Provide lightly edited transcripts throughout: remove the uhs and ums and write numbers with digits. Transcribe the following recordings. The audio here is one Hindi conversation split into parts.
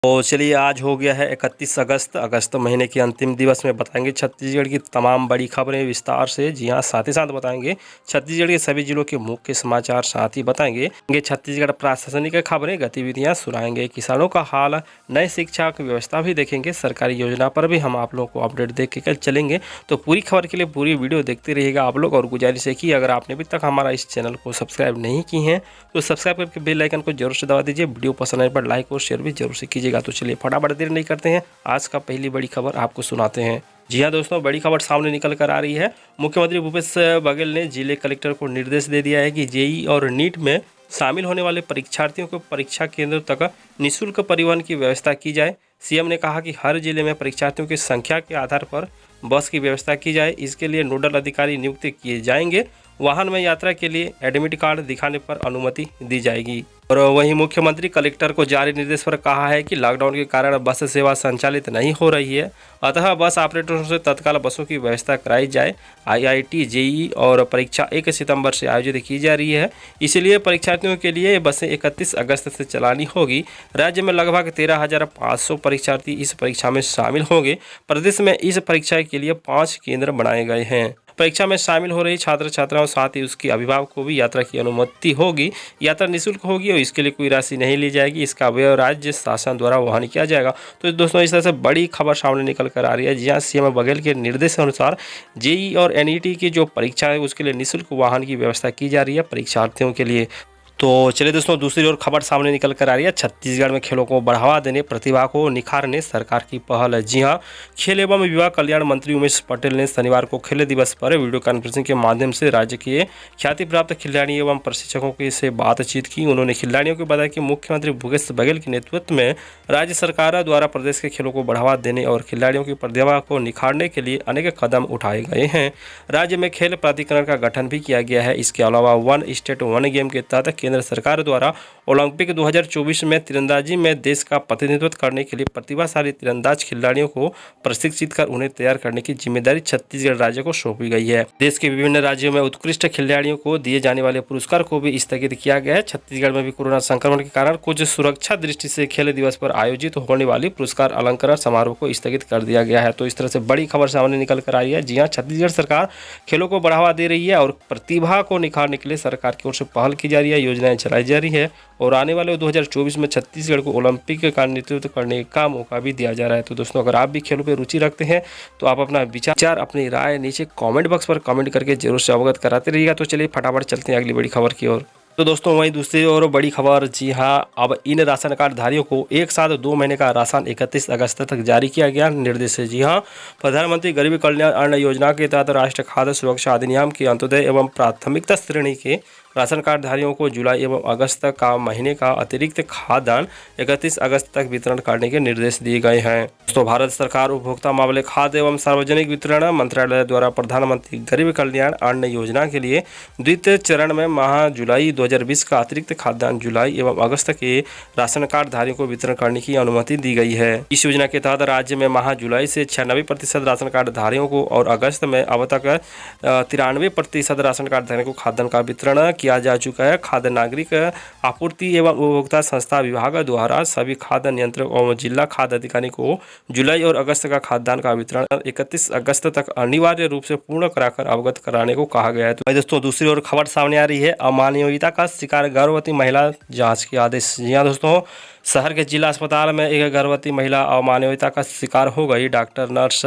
तो चलिए, आज हो गया है 31 अगस्त। अगस्त महीने के अंतिम दिवस में बताएंगे छत्तीसगढ़ की तमाम बड़ी खबरें विस्तार से। जी हां, साथ ही साथ बताएंगे छत्तीसगढ़ के सभी जिलों के मुख्य समाचार। साथ ही बताएंगे छत्तीसगढ़ प्रशासनिक खबरें, गतिविधियां सुनाएंगे, किसानों का हाल, नई शिक्षा की व्यवस्था भी देखेंगे, सरकारी योजना पर भी हम आप लोगों को अपडेट देख के चलेंगे। तो पूरी खबर के लिए पूरी वीडियो देखते रहिएगा आप लोग। और गुजारिश है कि अगर आपने अभी तक हमारा इस चैनल को सब्सक्राइब नहीं की हैं तो सब्सक्राइब करके बेल आइकन को जरूर से दबा दीजिए। वीडियो पसंद आने पर लाइक और शेयर भी जरूर से कीजिएगा। तो चलिए फटाफट देर नहीं करते हैं, आज का पहली बड़ी खबर आपको सुनाते हैं। जी हां दोस्तों, बड़ी खबर सामने निकल कर आ रही है। मुख्यमंत्री भूपेश बघेल ने जिले कलेक्टर को निर्देश दे दिया है कि जेईई और नीट में शामिल होने वाले परीक्षार्थियों को परीक्षा केंद्र तक निःशुल्क परिवहन की व्यवस्था की जाए। सीएम ने कहा कि हर जिले में परीक्षार्थियों की संख्या के आधार पर बस की व्यवस्था की जाए। इसके लिए नोडल अधिकारी नियुक्त किए जाएंगे। वाहन में यात्रा के लिए एडमिट कार्ड दिखाने पर अनुमति दी जाएगी। और वहीं मुख्यमंत्री कलेक्टर को जारी निर्देश पर कहा है कि लॉकडाउन के कारण बस सेवा संचालित नहीं हो रही है, अतः बस ऑपरेटरों से तत्काल बसों की व्यवस्था कराई जाए। आईआईटी, जेईई और परीक्षा 1 सितंबर से आयोजित की जा रही है, इसलिए परीक्षार्थियों के लिए बसें 31 अगस्त से चलानी होगी। राज्य में लगभग 13,500 परीक्षार्थी इस परीक्षा में शामिल होंगे। प्रदेश में इस परीक्षा के लिए 5 केंद्र बनाए गए हैं। परीक्षा में शामिल हो रही छात्र छात्राओं, साथ ही उसके अभिभावक को भी यात्रा की अनुमति होगी। यात्रा निःशुल्क होगी और इसके लिए कोई राशि नहीं ली जाएगी। इसका व्यय राज्य शासन द्वारा वहन किया जाएगा। तो दोस्तों, इस तरह से बड़ी खबर सामने निकल कर आ रही है। जी हाँ, सीएम बघेल के निर्देश अनुसार जेईई और एनईटी की जो परीक्षा है उसके लिए निःशुल्क वाहन की व्यवस्था की जा रही है परीक्षार्थियों के लिए। तो चलिए दोस्तों, दूसरी ओर खबर सामने निकल कर आ रही है। छत्तीसगढ़ में खेलों को बढ़ावा देने, प्रतिभा को निखारने सरकार की पहल है। जी हां, खेल एवं युवा कल्याण मंत्री उमेश पटेल ने शनिवार को खेल दिवस पर वीडियो कॉन्फ्रेंसिंग के माध्यम से राज्य के ख्याति प्राप्त खिलाड़ी एवं प्रशिक्षकों की से बातचीत की। उन्होंने खिलाड़ियों को बताया कि मुख्यमंत्री भूपेश बघेल के नेतृत्व में राज्य सरकार द्वारा प्रदेश के खेलों को बढ़ावा देने और खिलाड़ियों की प्रतिभा को निखारने के लिए अनेक कदम उठाए गए हैं। राज्य में खेल प्राधिकरण का गठन भी किया गया है। इसके अलावा वन स्टेट वन गेम के तहत केंद्र सरकार द्वारा ओलंपिक 2024 में तीरंदाजी में देश का प्रतिनिधित्व करने के लिए प्रतिभाशाली तीरंदाज खिलाड़ियों को प्रशिक्षित कर उन्हें तैयार करने की जिम्मेदारी छत्तीसगढ़ राज्य को सौंपी गई है। देश के विभिन्न राज्यों में उत्कृष्ट खिलाड़ियों को दिए जाने वाले पुरस्कार को भी स्थगित किया गया है। छत्तीसगढ़ में भी कोरोना संक्रमण के कारण कुछ सुरक्षा दृष्टि से खेल दिवस पर आयोजित होने वाली पुरस्कार अलंकरण समारोह को स्थगित कर दिया गया है। तो इस तरह से बड़ी खबर सामने निकल कर आई है। जी हाँ, छत्तीसगढ़ सरकार खेलों को बढ़ावा दे रही है और प्रतिभा को निखारने के लिए सरकार की ओर से पहल की जा रही है, योजनाएं चलाई जा रही है और आने वाले 2024 में छत्तीसगढ़ को ओलंपिक का नेतृत्व करने का मौका भी दिया जा रहा है। तो दोस्तों, अगर आप भी खेलों पे रुचि रखते हैं तो आप अपना विचार, अपनी राय नीचे कमेंट बॉक्स पर कमेंट करके जरूर से अवगत कराते रहिएगा। तो चलिए फटाफट चलते हैं अगली बड़ी खबर की ओर। तो दोस्तों, वहीं दूसरी ओर बड़ी खबर, जी हाँ, अब इन राशन कार्ड धारियों को एक साथ 2 महीने का राशन 31 अगस्त तक जारी किया गया निर्देश है। जी हाँ, प्रधानमंत्री गरीब कल्याण अन्न योजना के तहत राष्ट्रीय खाद्य सुरक्षा अधिनियम के अंत्योदय एवं प्राथमिकता श्रेणी के राशन कार्ड धारियों को जुलाई एवं अगस्त का महीने का अतिरिक्त खाद्यान्न 31 अगस्त तक वितरण करने के निर्देश दिए गए हैं। दोस्तों, भारत सरकार उपभोक्ता मामले, खाद्य एवं सार्वजनिक वितरण मंत्रालय द्वारा प्रधानमंत्री गरीब कल्याण अन्न योजना के लिए द्वितीय चरण में माह जुलाई 2020 का अतिरिक्त खाद्यान्न जुलाई एवं अगस्त के राशन कार्ड धारियों को वितरण करने की अनुमति दी गई है। इस योजना के तहत राज्य में माह जुलाई से 96% राशन कार्ड धारियों को और अगस्त में अब तक 93% राशन कार्ड धारियों को खाद्यान्न का वितरण किया जा चुका है। खाद्य नागरिक आपूर्ति एवं उपभोक्ता संस्था विभाग द्वारा सभी खाद्य नियंत्रक एवं जिला खाद्य अधिकारी को जुलाई और अगस्त का खाद्यान्न का वितरण 31 अगस्त तक अनिवार्य रूप से पूर्ण कराकर अवगत कराने को कहा गया है। तो दोस्तों, दूसरी ओर खबर सामने आ रही है। अमानवीयता का शिकार गर्भवती महिला, जांच के आदेश। जी हाँ दोस्तों, शहर के जिला अस्पताल में एक गर्भवती महिला अमानवीयता का शिकार हो गई। डॉक्टर, नर्स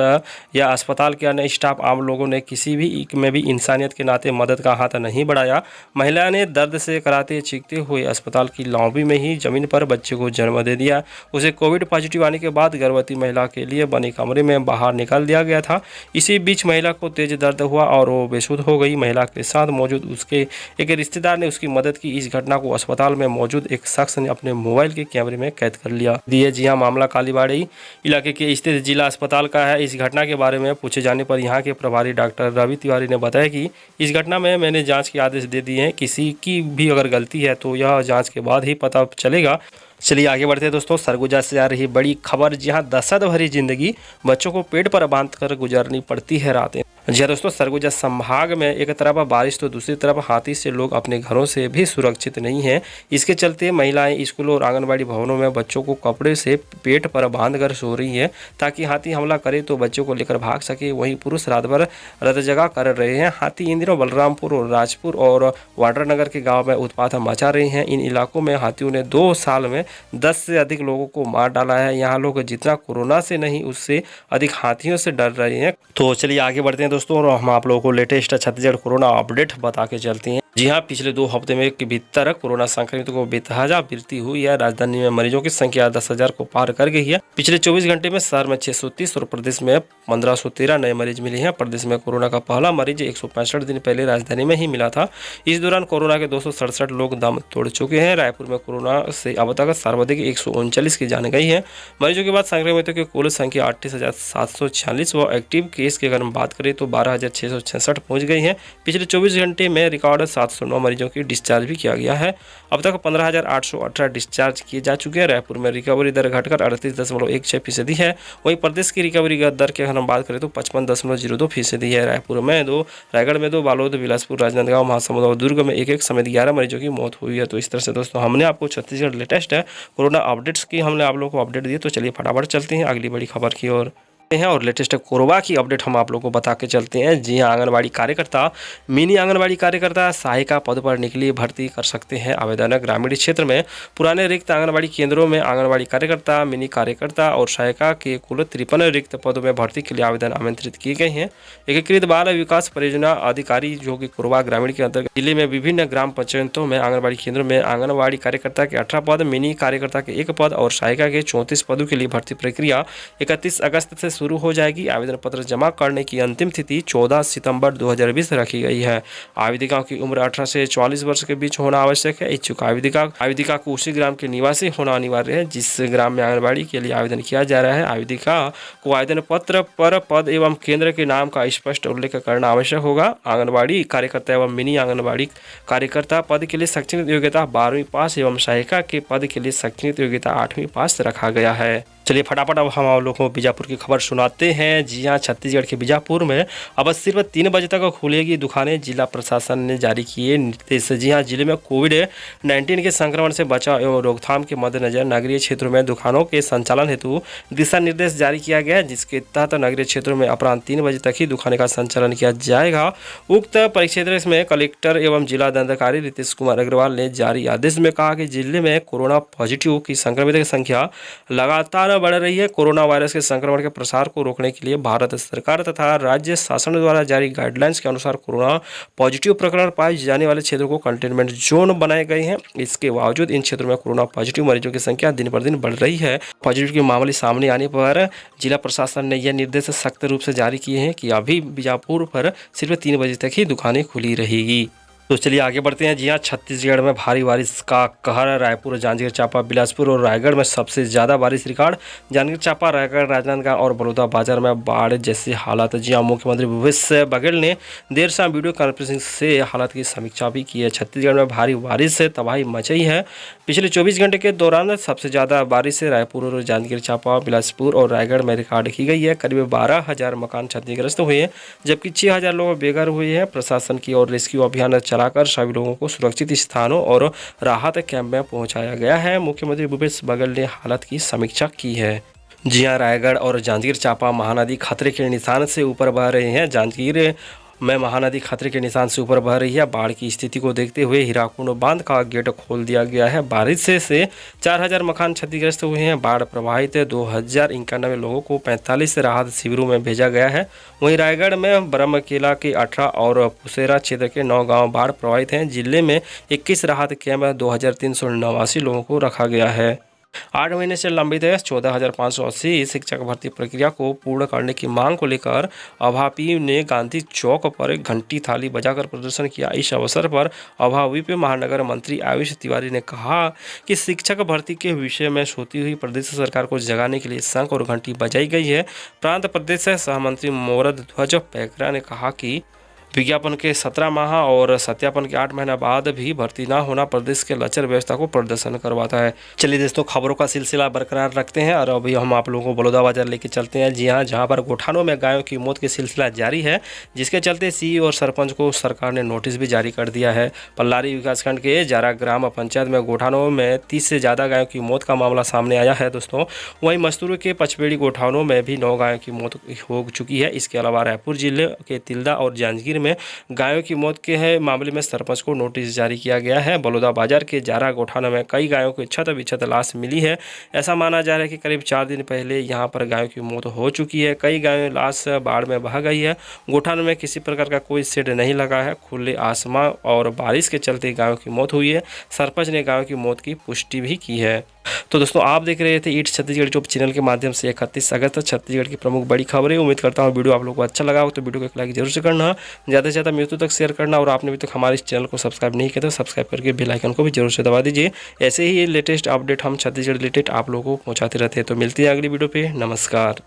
या अस्पताल के अन्य स्टाफ, आम लोगों ने किसी भी में भी इंसानियत के नाते मदद का हाथ नहीं बढ़ाया। महिला ने दर्द से कराते चीखते हुए अस्पताल की लॉबी में ही जमीन पर बच्चे को जन्म दे दिया। उसे कोविड पॉजिटिव आने के बाद गर्भवती महिला के लिए बने कमरे में बाहर निकाल दिया गया था। इसी बीच महिला को तेज दर्द हुआ और वो बेसुध हो गई। महिला के साथ मौजूद उसके एक रिश्तेदार ने उसकी मदद की। इस घटना को अस्पताल में मौजूद एक शख्स ने अपने मोबाइल के कैमरे में कैद कर लिया। जी हाँ, मामला कालीबाड़ी इलाके के स्थित जिला अस्पताल का है। इस घटना के बारे में पूछे जाने पर यहाँ के प्रभारी डॉक्टर रवि तिवारी ने बताया कि इस घटना में मैंने जांच के आदेश दे दिए हैं। किसी की भी अगर गलती है तो यह जांच के बाद ही पता चलेगा। चलिए आगे बढ़ते हैं दोस्तों। सरगुजा से आ रही बड़ी खबर, जहां दहशत भरी जिंदगी बच्चों को पेट पर बांधकर गुजारनी पड़ती है रातें। जी हाँ दोस्तों, सरगुजा संभाग में एक तरफ बारिश तो दूसरी तरफ हाथी से लोग अपने घरों से भी सुरक्षित नहीं हैं। इसके चलते महिलाएं स्कूलों और आंगनबाड़ी भवनों में बच्चों को कपड़े से पेट पर बांधकर सो रही हैं ताकि हाथी हमला करे तो बच्चों को लेकर भाग सके। वहीं पुरुष रात भर रत जगा कर रहे हैं। हाथी इन दिनों बलरामपुर और राजपुर और वाड्रानगर के गाँव में उत्पात मचा रहे हैं। इन इलाकों में हाथियों ने 2 साल में 10 से अधिक लोगों को मार डाला है। यहाँ लोग जितना कोरोना से नहीं उससे अधिक हाथियों से डर रहे हैं। तो चलिए आगे बढ़ते हैं दोस्तों, और हम आप लोगों को लेटेस्ट छत्तीसगढ़ कोरोना अपडेट बता के चलते हैं। जी हाँ, पिछले 2 हफ्ते में के भीतर कोरोना संक्रमितों को बेतहाजा वृद्धि हुई है। राजधानी में मरीजों की संख्या 10,000 को पार कर गई है। पिछले 24 घंटे में शहर में 630 और प्रदेश में 1513 नए मरीज मिले हैं। प्रदेश में कोरोना का पहला मरीज 165 दिन पहले राजधानी में ही मिला था। इस दौरान कोरोना के 267 लोग दम तोड़ चुके हैं। रायपुर में कोरोना से अब तक सर्वाधिक 139 की जान गई है। मरीजों के बाद संक्रमितों की कुल संख्या 38,746 व एक्टिव केस की अगर हम बात करें तो 12,666 पहुंच गई है। पिछले 24 घंटे में रिकॉर्ड 709 मरीजों की डिस्चार्ज भी किया गया है। अब तक 15,818 डिस्चार्ज किए जा चुके हैं। रायपुर में रिकवरी दर घटकर 38.16% है। वहीं प्रदेश की रिकवरी दर की अगर हम बात करें तो 55.02% है। रायपुर में 2, रायगढ़ में 2, बालोद, बिलासपुर, राजनांदगांव, महासमुंद और दुर्ग में एक समेत 11 मरीजों की मौत हुई है। तो इस तरह से दोस्तों हमने आपको छत्तीसगढ़ लेटेस्ट है कोरोना अपडेट्स की हमने आप लोगों को अपडेट दी। तो चलिए फटाफट चलते हैं अगली बड़ी खबर की ओर हैं और लेटेस्ट कोरोना की अपडेट हम आप लोगों को बता के चलते हैं। जी हाँ, आंगनबाड़ी कार्यकर्ता, मिनी आंगनबाड़ी कार्यकर्ता, सहायिका पद पर निकली भर्ती कर सकते हैं आवेदन। ग्रामीण क्षेत्र में पुराने रिक्त आंगनबाड़ी केंद्रों में आंगनबाड़ी कार्यकर्ता, मिनी कार्यकर्ता और सहायिका के कुल 53 रिक्त पदों में भर्ती के लिए आवेदन आमंत्रित किए गए हैं। एकीकृत बाल विकास परियोजना अधिकारी जो कि कोरबा ग्रामीण के अंतर्गत जिले में विभिन्न ग्राम पंचायतों में आंगनबाड़ी केंद्रों में आंगनबाड़ी कार्यकर्ता के 18 पद, मिनी कार्यकर्ता के 1 पद और सहायिका के 34 पदों के लिए भर्ती प्रक्रिया 31 अगस्त से शुरू हो जाएगी। आवेदन पत्र जमा करने की अंतिम तिथि 14 सितंबर 2020 रखी गई है। आवेदिकाओं की उम्र 18 से 44 वर्ष के बीच होना आवश्यक है। इच्छुक आवेदिका को उसी ग्राम के निवासी होना अनिवार्य है जिस ग्राम में आंगनबाड़ी के लिए आवेदन किया जा रहा है। आवेदिका को आवेदन पत्र पर पद एवं केंद्र के नाम का स्पष्ट उल्लेख करना आवश्यक होगा। आंगनबाड़ी कार्यकर्ता एवं मिनी आंगनबाड़ी कार्यकर्ता पद के लिए शैक्षणिक योग्यता 12वीं पास एवं सहायिका के पद के लिए शैक्षणिक योग्यता 8वीं पास रखा गया है। चलिए फटाफट अब हम आप लोगों को बीजापुर की खबर सुनाते हैं। जी हाँ, छत्तीसगढ़ के बीजापुर में अब सिर्फ 3 बजे तक खुलेगी दुकानें, जिला प्रशासन ने जारी किए निर्देश। जी हाँ, जिले में कोविड-19 के संक्रमण से बचाव एवं रोकथाम के मद्देनजर नगरीय क्षेत्रों में दुकानों के संचालन हेतु दिशा निर्देश जारी किया गया है, जिसके तहत नगरीय क्षेत्रों में अपराह्न 3 बजे तक ही दुकानें का संचालन किया जाएगा। उक्त परिक्षेत्र में कलेक्टर एवं जिला दंडाधिकारी रितेश कुमार अग्रवाल ने जारी आदेश में कहा कि जिले में कोरोना पॉजिटिव की संक्रमित की संख्या लगातार बढ़ रही है। कोरोना वायरस के संक्रमण के प्रसार को रोकने के लिए भारत सरकार तथा राज्य शासन द्वारा जारी गाइडलाइंस के अनुसार कोरोना पॉजिटिव प्रकरण पाए जाने वाले क्षेत्रों को कंटेनमेंट जोन बनाए गए हैं। इसके बावजूद इन क्षेत्रों में कोरोना पॉजिटिव मरीजों की संख्या दिन पर दिन बढ़ रही है। पॉजिटिव के मामले सामने आने पर जिला प्रशासन ने यह निर्देश सख्त रूप से जारी किए हैं कि अभी बीजापुर पर सिर्फ 3 बजे तक ही दुकानें खुली रहेगी। तो चलिए आगे बढ़ते हैं। जी हाँ, छत्तीसगढ़ में भारी बारिश का कहर। रायपुर, जांजगीर चांपा, बिलासपुर और रायगढ़ में सबसे ज़्यादा बारिश रिकॉर्ड। जांजगीर चांपा, रायगढ़, राजनांदगांव और बलौदाबाजार में बाढ़ जैसी हालात। जी हाँ, मुख्यमंत्री भूपेश बघेल ने देर शाम वीडियो कॉन्फ्रेंसिंग से हालात की समीक्षा भी की है। छत्तीसगढ़ में भारी बारिश से तबाही मची है। पिछले 24 घंटे के दौरान सबसे ज़्यादा बारिश रायपुर और जांजगीर चांपा, बिलासपुर और रायगढ़ में रिकॉर्ड की गई है। करीब 12,000 मकान क्षतिग्रस्त हुए हैं, जबकि 6,000 लोग बेघर हुए हैं। प्रशासन की ओर रेस्क्यू अभियान चलाकर सभी लोगों को सुरक्षित स्थानों और राहत कैंप में पहुंचाया गया है। मुख्यमंत्री भूपेश बघेल ने हालत की समीक्षा की है। जी हां, रायगढ़ और जांजगीर चांपा महानदी खतरे के निशान से ऊपर बह रहे हैं। जांजगीर में महानदी खतरे के निशान से ऊपर बह रही है। बाढ़ की स्थिति को देखते हुए हीराकुंड बांध का गेट खोल दिया गया है। बारिश से 4,000 मकान क्षतिग्रस्त हुए हैं। बाढ़ प्रभावित 2,091 लोगों को 45 राहत शिविरों में भेजा गया है। वहीं रायगढ़ में ब्रह्मकेला के 18 और पुसेरा क्षेत्र के 9 गांव बाढ़ प्रभावित हैं। जिले में 21 राहत कैंप 2,389 लोगों को रखा गया है। 8 महीने से लंबित है 14,580 शिक्षक भर्ती प्रक्रिया को पूर्ण करने की मांग को लेकर अभापी ने गांधी चौक पर घंटी थाली बजाकर प्रदर्शन किया। इस अवसर पर अभापी महानगर मंत्री आयुष तिवारी ने कहा कि शिक्षक भर्ती के विषय में सोती हुई प्रदेश सरकार को जगाने के लिए शंख और घंटी बजाई गई है। प्रांत प्रदेश सहमंत्री मोरद ध्वज पैकरा ने कहा कि विज्ञापन के 17 माह और सत्यापन के 8 महीना बाद भी भर्ती ना होना प्रदेश के लचर व्यवस्था को प्रदर्शन करवाता है। चलिए दोस्तों, खबरों का सिलसिला बरकरार रखते हैं और अभी हम आप लोगों को बलौदाबाजार लेके चलते हैं। जी हाँ, जहाँ पर गोठानों में गायों की मौत की सिलसिला जारी है, जिसके चलते सीई और सरपंच को सरकार ने नोटिस भी जारी कर दिया है। पल्लारी विकासखंड के जारा ग्राम पंचायत में गोठानों में 30 से ज़्यादा गायों की मौत का मामला सामने आया है दोस्तों। वहीं मस्तूर के पचपेड़ी गोठानों में भी 9 गायों की मौत हो चुकी है। इसके अलावा रायपुर जिले के तिल्दा और जांजगीर में गायों की मौत के मामले में सरपंच को नोटिस जारी किया गया है। बलौदाबाजार के जारा गोठाना में कई गायों की क्षत विक्षत लाश मिली है। ऐसा माना जा रहा है कि करीब 4 दिन पहले यहां पर गायों की मौत हो चुकी है। कई गायों लाश बाढ़ में बह गई है। गोठाना में किसी प्रकार का कोई शेड नहीं लगा है। खुले आसमां और बारिश के चलते गायों की मौत हुई है। सरपंच ने गायों की मौत की पुष्टि भी की है। तो दोस्तों, आप देख रहे थे ईट छत्तीसगढ़ यूट्यूब चैनल के माध्यम से 31 अगस्त छत्तीसगढ़ की प्रमुख बड़ी खबरें। उम्मीद करता हूँ वीडियो आप लोगों को अच्छा लगा हो, तो वीडियो को एक लाइक जरूर से करना, ज़्यादा से ज़्यादा मित्रों तक शेयर करना, और आपने अभी तक हमारे इस चैनल को सब्सक्राइब नहीं किया तो सब्सक्राइब करके बेल आइकन को भी जरूर से दबा दीजिए। ऐसे ही लेटेस्ट अपडेट हम छत्तीसगढ़ रिलेटेड आप लोगों को पहुँचाते रहते हैं। तो मिलती है अगली वीडियो पे। नमस्कार।